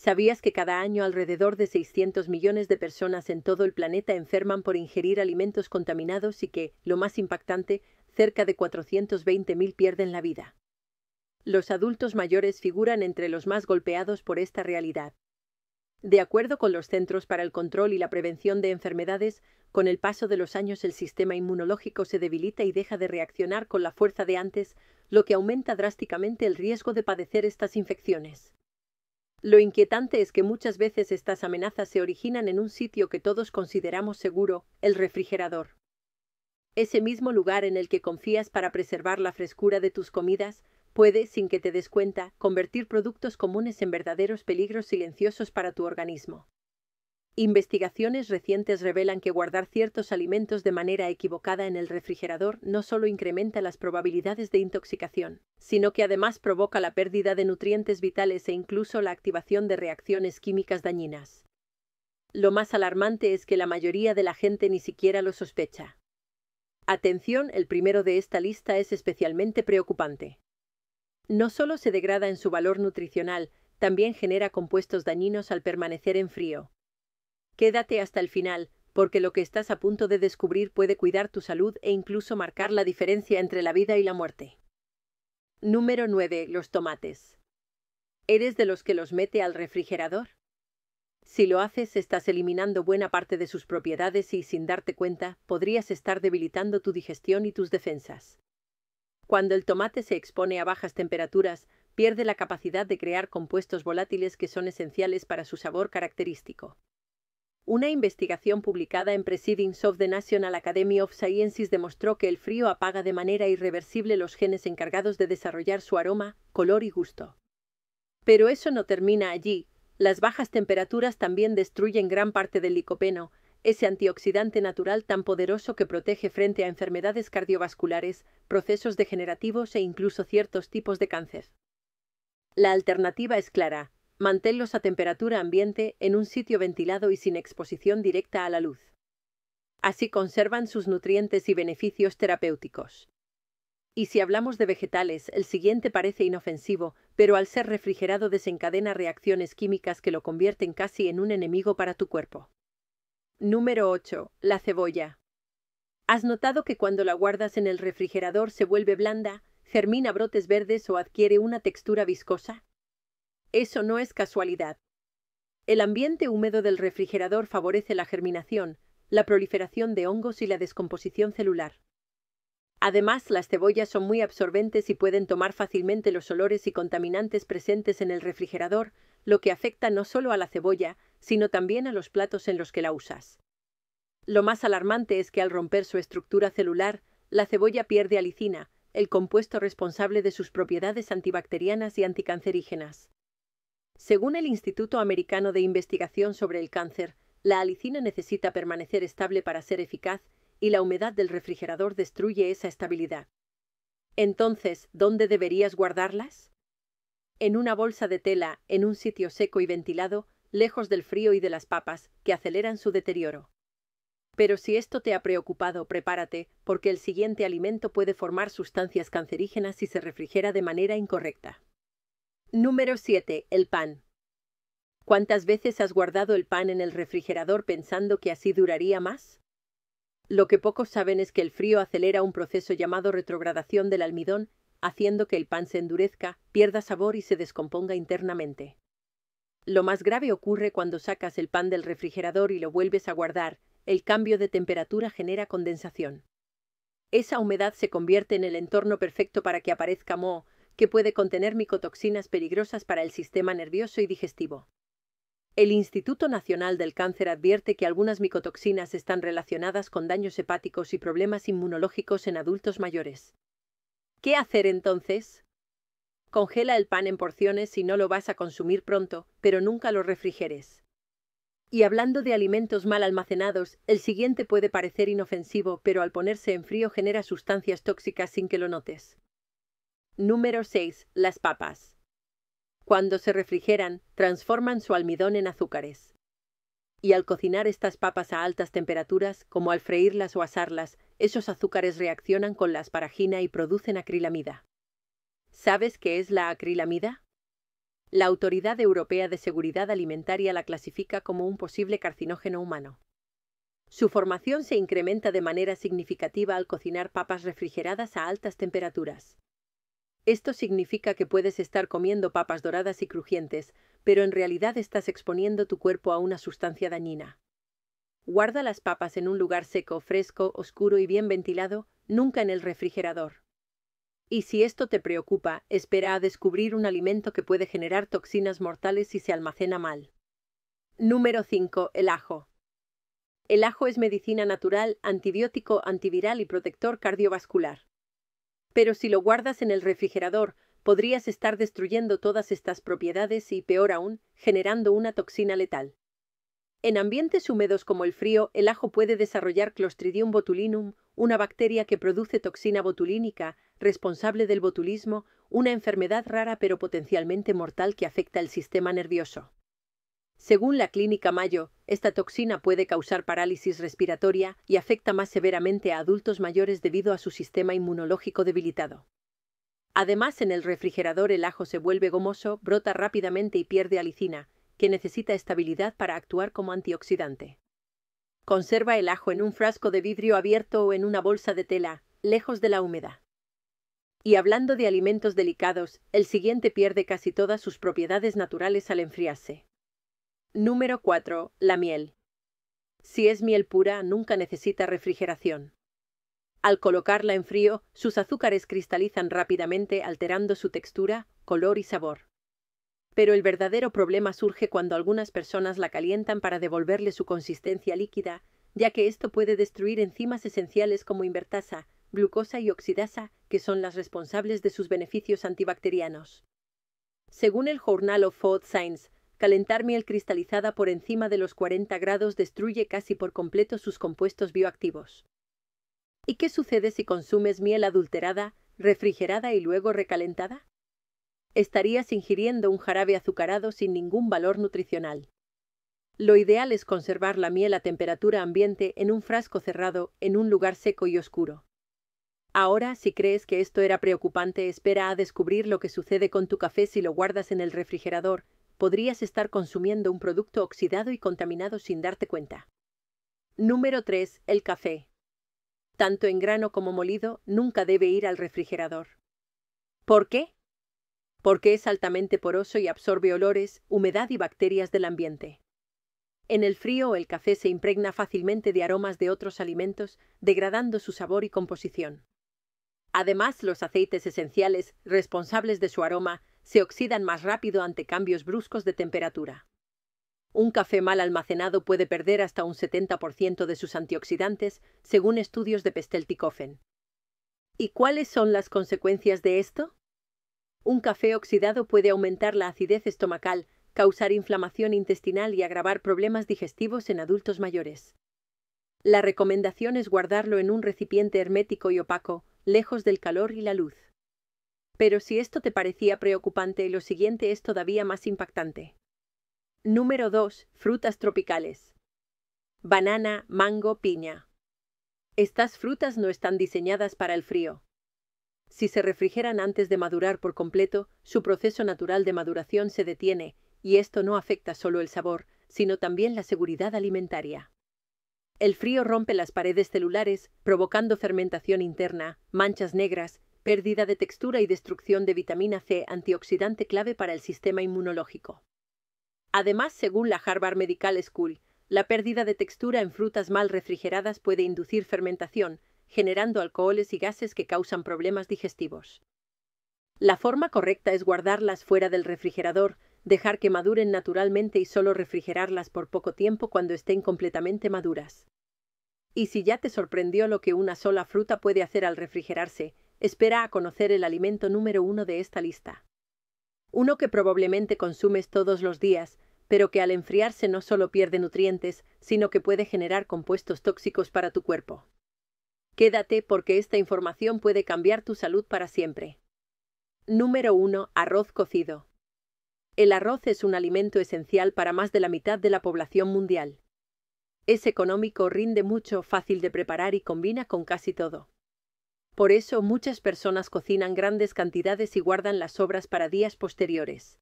¿Sabías que cada año alrededor de 600 millones de personas en todo el planeta enferman por ingerir alimentos contaminados y que, lo más impactante, cerca de 420.000 pierden la vida? Los adultos mayores figuran entre los más golpeados por esta realidad. De acuerdo con los Centros para el Control y la Prevención de Enfermedades, con el paso de los años el sistema inmunológico se debilita y deja de reaccionar con la fuerza de antes, lo que aumenta drásticamente el riesgo de padecer estas infecciones. Lo inquietante es que muchas veces estas amenazas se originan en un sitio que todos consideramos seguro, el refrigerador. Ese mismo lugar en el que confías para preservar la frescura de tus comidas puede, sin que te des cuenta, convertir productos comunes en verdaderos peligros silenciosos para tu organismo. Investigaciones recientes revelan que guardar ciertos alimentos de manera equivocada en el refrigerador no solo incrementa las probabilidades de intoxicación, sino que además provoca la pérdida de nutrientes vitales e incluso la activación de reacciones químicas dañinas. Lo más alarmante es que la mayoría de la gente ni siquiera lo sospecha. Atención, el primero de esta lista es especialmente preocupante. No solo se degrada en su valor nutricional, también genera compuestos dañinos al permanecer en frío. Quédate hasta el final, porque lo que estás a punto de descubrir puede cuidar tu salud e incluso marcar la diferencia entre la vida y la muerte. Número 9. Los tomates. ¿Eres de los que los mete al refrigerador? Si lo haces, estás eliminando buena parte de sus propiedades y, sin darte cuenta, podrías estar debilitando tu digestión y tus defensas. Cuando el tomate se expone a bajas temperaturas, pierde la capacidad de crear compuestos volátiles que son esenciales para su sabor característico. Una investigación publicada en Proceedings of the National Academy of Sciences demostró que el frío apaga de manera irreversible los genes encargados de desarrollar su aroma, color y gusto. Pero eso no termina allí. Las bajas temperaturas también destruyen gran parte del licopeno, ese antioxidante natural tan poderoso que protege frente a enfermedades cardiovasculares, procesos degenerativos e incluso ciertos tipos de cáncer. La alternativa es clara: manténlos a temperatura ambiente, en un sitio ventilado y sin exposición directa a la luz. Así conservan sus nutrientes y beneficios terapéuticos. Y si hablamos de vegetales, el siguiente parece inofensivo, pero al ser refrigerado desencadena reacciones químicas que lo convierten casi en un enemigo para tu cuerpo. Número 8. La cebolla. ¿Has notado que cuando la guardas en el refrigerador se vuelve blanda, germina brotes verdes o adquiere una textura viscosa? Eso no es casualidad. El ambiente húmedo del refrigerador favorece la germinación, la proliferación de hongos y la descomposición celular. Además, las cebollas son muy absorbentes y pueden tomar fácilmente los olores y contaminantes presentes en el refrigerador, lo que afecta no solo a la cebolla, sino también a los platos en los que la usas. Lo más alarmante es que al romper su estructura celular, la cebolla pierde alicina, el compuesto responsable de sus propiedades antibacterianas y anticancerígenas. Según el Instituto Americano de Investigación sobre el Cáncer, la alicina necesita permanecer estable para ser eficaz, y la humedad del refrigerador destruye esa estabilidad. Entonces, ¿dónde deberías guardarlas? En una bolsa de tela, en un sitio seco y ventilado, lejos del frío y de las papas, que aceleran su deterioro. Pero si esto te ha preocupado, prepárate, porque el siguiente alimento puede formar sustancias cancerígenas si se refrigera de manera incorrecta. Número 7. El pan. ¿Cuántas veces has guardado el pan en el refrigerador pensando que así duraría más? Lo que pocos saben es que el frío acelera un proceso llamado retrogradación del almidón, haciendo que el pan se endurezca, pierda sabor y se descomponga internamente. Lo más grave ocurre cuando sacas el pan del refrigerador y lo vuelves a guardar. El cambio de temperatura genera condensación. Esa humedad se convierte en el entorno perfecto para que aparezca moho, que puede contener micotoxinas peligrosas para el sistema nervioso y digestivo. El Instituto Nacional del Cáncer advierte que algunas micotoxinas están relacionadas con daños hepáticos y problemas inmunológicos en adultos mayores. ¿Qué hacer entonces? Congela el pan en porciones si no lo vas a consumir pronto, pero nunca lo refrigeres. Y hablando de alimentos mal almacenados, el siguiente puede parecer inofensivo, pero al ponerse en frío genera sustancias tóxicas sin que lo notes. Número 6. Las papas. Cuando se refrigeran, transforman su almidón en azúcares. Y al cocinar estas papas a altas temperaturas, como al freírlas o asarlas, esos azúcares reaccionan con la asparagina y producen acrilamida. ¿Sabes qué es la acrilamida? La Autoridad Europea de Seguridad Alimentaria la clasifica como un posible carcinógeno humano. Su formación se incrementa de manera significativa al cocinar papas refrigeradas a altas temperaturas. Esto significa que puedes estar comiendo papas doradas y crujientes, pero en realidad estás exponiendo tu cuerpo a una sustancia dañina. Guarda las papas en un lugar seco, fresco, oscuro y bien ventilado, nunca en el refrigerador. Y si esto te preocupa, espera a descubrir un alimento que puede generar toxinas mortales si se almacena mal. Número 5. El ajo. El ajo es medicina natural, antibiótico, antiviral y protector cardiovascular. Pero si lo guardas en el refrigerador, podrías estar destruyendo todas estas propiedades y, peor aún, generando una toxina letal. En ambientes húmedos como el frío, el ajo puede desarrollar Clostridium botulinum, una bacteria que produce toxina botulínica, responsable del botulismo, una enfermedad rara pero potencialmente mortal que afecta el sistema nervioso. Según la Clínica Mayo, esta toxina puede causar parálisis respiratoria y afecta más severamente a adultos mayores debido a su sistema inmunológico debilitado. Además, en el refrigerador el ajo se vuelve gomoso, brota rápidamente y pierde alicina, que necesita estabilidad para actuar como antioxidante. Conserva el ajo en un frasco de vidrio abierto o en una bolsa de tela, lejos de la humedad. Y hablando de alimentos delicados, el siguiente pierde casi todas sus propiedades naturales al enfriarse. Número 4. La miel. Si es miel pura, nunca necesita refrigeración. Al colocarla en frío, sus azúcares cristalizan rápidamente, alterando su textura, color y sabor. Pero el verdadero problema surge cuando algunas personas la calientan para devolverle su consistencia líquida, ya que esto puede destruir enzimas esenciales como invertasa, glucosa y oxidasa, que son las responsables de sus beneficios antibacterianos. Según el Journal of Food Science, calentar miel cristalizada por encima de los 40 grados destruye casi por completo sus compuestos bioactivos. ¿Y qué sucede si consumes miel adulterada, refrigerada y luego recalentada? Estarías ingiriendo un jarabe azucarado sin ningún valor nutricional. Lo ideal es conservar la miel a temperatura ambiente en un frasco cerrado, en un lugar seco y oscuro. Ahora, si crees que esto era preocupante, espera a descubrir lo que sucede con tu café si lo guardas en el refrigerador. Podrías estar consumiendo un producto oxidado y contaminado sin darte cuenta. Número 3. El café. Tanto en grano como molido, nunca debe ir al refrigerador. ¿Por qué? Porque es altamente poroso y absorbe olores, humedad y bacterias del ambiente. En el frío, el café se impregna fácilmente de aromas de otros alimentos, degradando su sabor y composición. Además, los aceites esenciales, responsables de su aroma, se oxidan más rápido ante cambios bruscos de temperatura. Un café mal almacenado puede perder hasta un 70% de sus antioxidantes, según estudios de Pestel-Tikofen. ¿Y cuáles son las consecuencias de esto? Un café oxidado puede aumentar la acidez estomacal, causar inflamación intestinal y agravar problemas digestivos en adultos mayores. La recomendación es guardarlo en un recipiente hermético y opaco, lejos del calor y la luz. Pero si esto te parecía preocupante, lo siguiente es todavía más impactante. Número 2. Frutas tropicales. Banana, mango, piña. Estas frutas no están diseñadas para el frío. Si se refrigeran antes de madurar por completo, su proceso natural de maduración se detiene, y esto no afecta solo el sabor, sino también la seguridad alimentaria. El frío rompe las paredes celulares, provocando fermentación interna, manchas negras, pérdida de textura y destrucción de vitamina C, antioxidante clave para el sistema inmunológico. Además, según la Harvard Medical School, la pérdida de textura en frutas mal refrigeradas puede inducir fermentación, generando alcoholes y gases que causan problemas digestivos. La forma correcta es guardarlas fuera del refrigerador, dejar que maduren naturalmente y solo refrigerarlas por poco tiempo cuando estén completamente maduras. Y si ya te sorprendió lo que una sola fruta puede hacer al refrigerarse, espera a conocer el alimento número 1 de esta lista. Uno que probablemente consumes todos los días, pero que al enfriarse no solo pierde nutrientes, sino que puede generar compuestos tóxicos para tu cuerpo. Quédate porque esta información puede cambiar tu salud para siempre. Número 1. Arroz cocido. El arroz es un alimento esencial para más de la mitad de la población mundial. Es económico, rinde mucho, fácil de preparar y combina con casi todo. Por eso muchas personas cocinan grandes cantidades y guardan las sobras para días posteriores.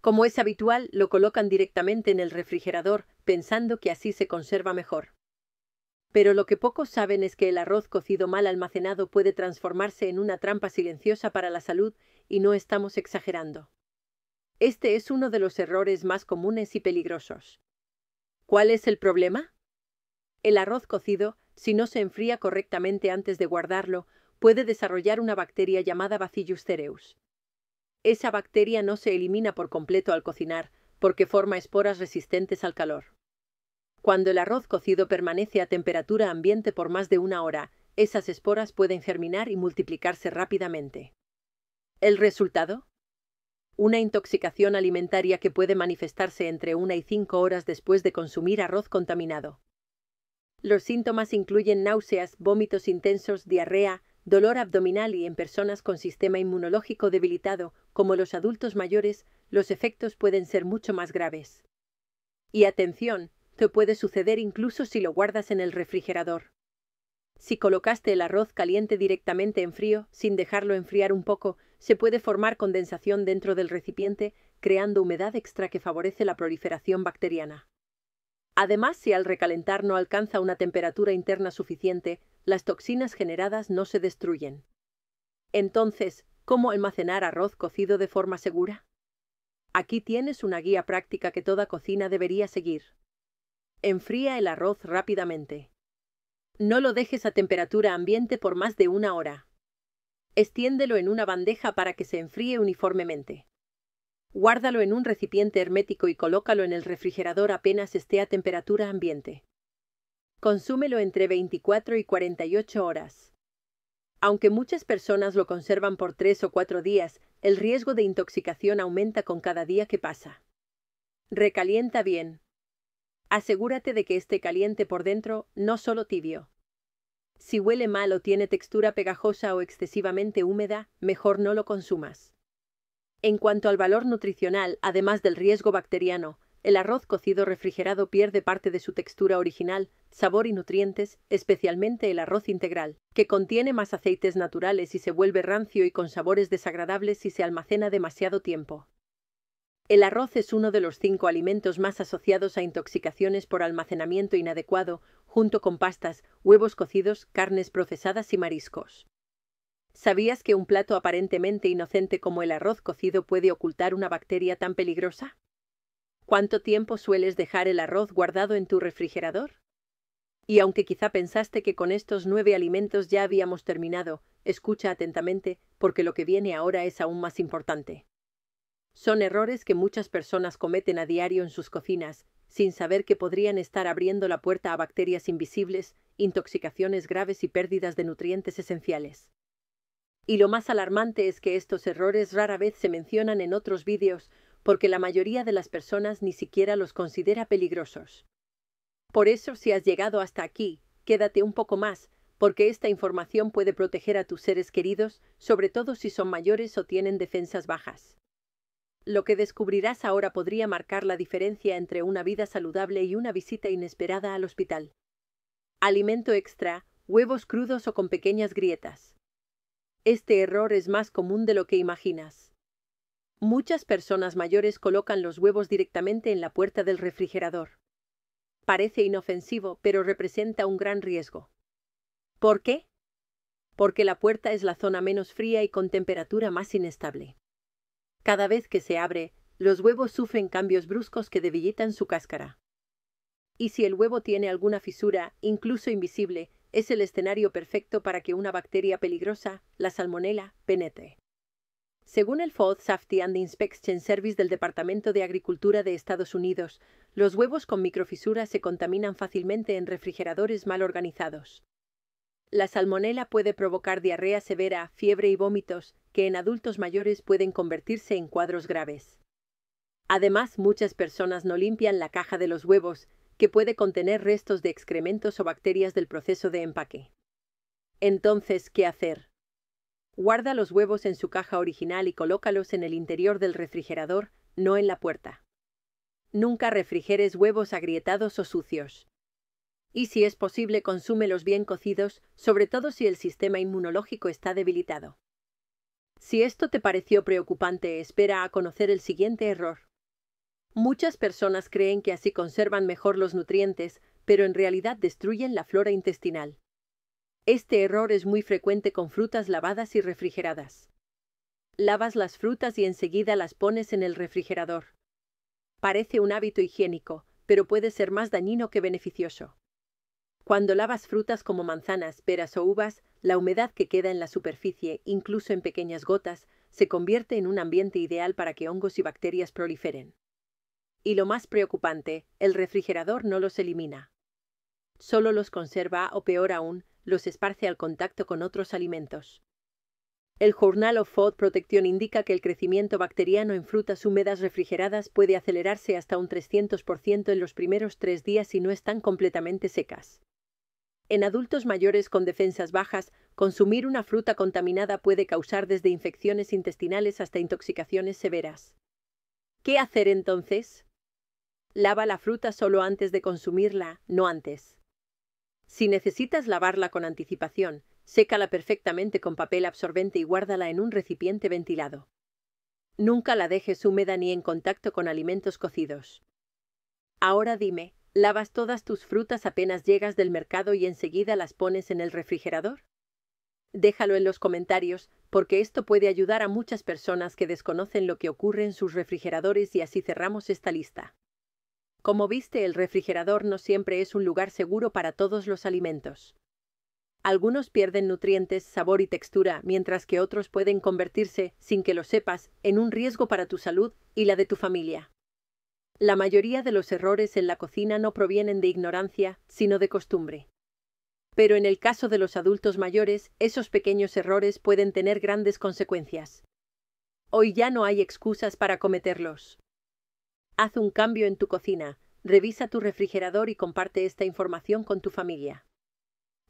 Como es habitual, lo colocan directamente en el refrigerador, pensando que así se conserva mejor. Pero lo que pocos saben es que el arroz cocido mal almacenado puede transformarse en una trampa silenciosa para la salud, y no estamos exagerando. Este es uno de los errores más comunes y peligrosos. ¿Cuál es el problema? El arroz cocido, si no se enfría correctamente antes de guardarlo, puede desarrollar una bacteria llamada Bacillus cereus. Esa bacteria no se elimina por completo al cocinar, porque forma esporas resistentes al calor. Cuando el arroz cocido permanece a temperatura ambiente por más de 1 hora, esas esporas pueden germinar y multiplicarse rápidamente. ¿El resultado? Una intoxicación alimentaria que puede manifestarse entre 1 y 5 horas después de consumir arroz contaminado. Los síntomas incluyen náuseas, vómitos intensos, diarrea, dolor abdominal y en personas con sistema inmunológico debilitado, como los adultos mayores, los efectos pueden ser mucho más graves. Y atención, te puede suceder incluso si lo guardas en el refrigerador. Si colocaste el arroz caliente directamente en frío, sin dejarlo enfriar un poco, se puede formar condensación dentro del recipiente, creando humedad extra que favorece la proliferación bacteriana. Además, si al recalentar no alcanza una temperatura interna suficiente, las toxinas generadas no se destruyen. Entonces, ¿cómo almacenar arroz cocido de forma segura? Aquí tienes una guía práctica que toda cocina debería seguir. Enfría el arroz rápidamente. No lo dejes a temperatura ambiente por más de 1 hora. Extiéndelo en una bandeja para que se enfríe uniformemente. Guárdalo en un recipiente hermético y colócalo en el refrigerador apenas esté a temperatura ambiente. Consúmelo entre 24 y 48 horas. Aunque muchas personas lo conservan por 3 o 4 días, el riesgo de intoxicación aumenta con cada día que pasa. Recalienta bien. Asegúrate de que esté caliente por dentro, no solo tibio. Si huele mal o tiene textura pegajosa o excesivamente húmeda, mejor no lo consumas. En cuanto al valor nutricional, además del riesgo bacteriano, el arroz cocido refrigerado pierde parte de su textura original, sabor y nutrientes, especialmente el arroz integral, que contiene más aceites naturales y se vuelve rancio y con sabores desagradables si se almacena demasiado tiempo. El arroz es uno de los 5 alimentos más asociados a intoxicaciones por almacenamiento inadecuado, junto con pastas, huevos cocidos, carnes procesadas y mariscos. ¿Sabías que un plato aparentemente inocente como el arroz cocido puede ocultar una bacteria tan peligrosa? ¿Cuánto tiempo sueles dejar el arroz guardado en tu refrigerador? Y aunque quizá pensaste que con estos 9 alimentos ya habíamos terminado, escucha atentamente, porque lo que viene ahora es aún más importante. Son errores que muchas personas cometen a diario en sus cocinas, sin saber que podrían estar abriendo la puerta a bacterias invisibles, intoxicaciones graves y pérdidas de nutrientes esenciales. Y lo más alarmante es que estos errores rara vez se mencionan en otros vídeos, porque la mayoría de las personas ni siquiera los considera peligrosos. Por eso, si has llegado hasta aquí, quédate un poco más, porque esta información puede proteger a tus seres queridos, sobre todo si son mayores o tienen defensas bajas. Lo que descubrirás ahora podría marcar la diferencia entre una vida saludable y una visita inesperada al hospital. Alimento extra, huevos crudos o con pequeñas grietas. Este error es más común de lo que imaginas. Muchas personas mayores colocan los huevos directamente en la puerta del refrigerador. Parece inofensivo, pero representa un gran riesgo. ¿Por qué? Porque la puerta es la zona menos fría y con temperatura más inestable. Cada vez que se abre, los huevos sufren cambios bruscos que debilitan su cáscara. Y si el huevo tiene alguna fisura, incluso invisible, es el escenario perfecto para que una bacteria peligrosa, la salmonela, penetre. Según el Food Safety and Inspection Service del Departamento de Agricultura de Estados Unidos, los huevos con microfisuras se contaminan fácilmente en refrigeradores mal organizados. La salmonela puede provocar diarrea severa, fiebre y vómitos, que en adultos mayores pueden convertirse en cuadros graves. Además, muchas personas no limpian la caja de los huevos, que puede contener restos de excrementos o bacterias del proceso de empaque. Entonces, ¿qué hacer? Guarda los huevos en su caja original y colócalos en el interior del refrigerador, no en la puerta. Nunca refrigeres huevos agrietados o sucios. Y si es posible, consúmelos bien cocidos, sobre todo si el sistema inmunológico está debilitado. Si esto te pareció preocupante, espera a conocer el siguiente error. Muchas personas creen que así conservan mejor los nutrientes, pero en realidad destruyen la flora intestinal. Este error es muy frecuente con frutas lavadas y refrigeradas. Lavas las frutas y enseguida las pones en el refrigerador. Parece un hábito higiénico, pero puede ser más dañino que beneficioso. Cuando lavas frutas como manzanas, peras o uvas, la humedad que queda en la superficie, incluso en pequeñas gotas, se convierte en un ambiente ideal para que hongos y bacterias proliferen. Y lo más preocupante, el refrigerador no los elimina. Solo los conserva o, peor aún, los esparce al contacto con otros alimentos. El Journal of Food Protection indica que el crecimiento bacteriano en frutas húmedas refrigeradas puede acelerarse hasta un 300% en los primeros 3 días si no están completamente secas. En adultos mayores con defensas bajas, consumir una fruta contaminada puede causar desde infecciones intestinales hasta intoxicaciones severas. ¿Qué hacer entonces? Lava la fruta solo antes de consumirla, no antes. Si necesitas lavarla con anticipación, sécala perfectamente con papel absorbente y guárdala en un recipiente ventilado. Nunca la dejes húmeda ni en contacto con alimentos cocidos. Ahora dime, ¿lavas todas tus frutas apenas llegas del mercado y enseguida las pones en el refrigerador? Déjalo en los comentarios, porque esto puede ayudar a muchas personas que desconocen lo que ocurre en sus refrigeradores y así cerramos esta lista. Como viste, el refrigerador no siempre es un lugar seguro para todos los alimentos. Algunos pierden nutrientes, sabor y textura, mientras que otros pueden convertirse, sin que lo sepas, en un riesgo para tu salud y la de tu familia. La mayoría de los errores en la cocina no provienen de ignorancia, sino de costumbre. Pero en el caso de los adultos mayores, esos pequeños errores pueden tener grandes consecuencias. Hoy ya no hay excusas para cometerlos. Haz un cambio en tu cocina, revisa tu refrigerador y comparte esta información con tu familia.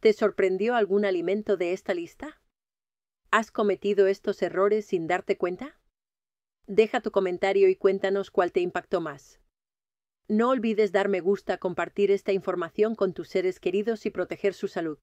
¿Te sorprendió algún alimento de esta lista? ¿Has cometido estos errores sin darte cuenta? Deja tu comentario y cuéntanos cuál te impactó más. No olvides dar me gusta, compartir esta información con tus seres queridos y proteger su salud.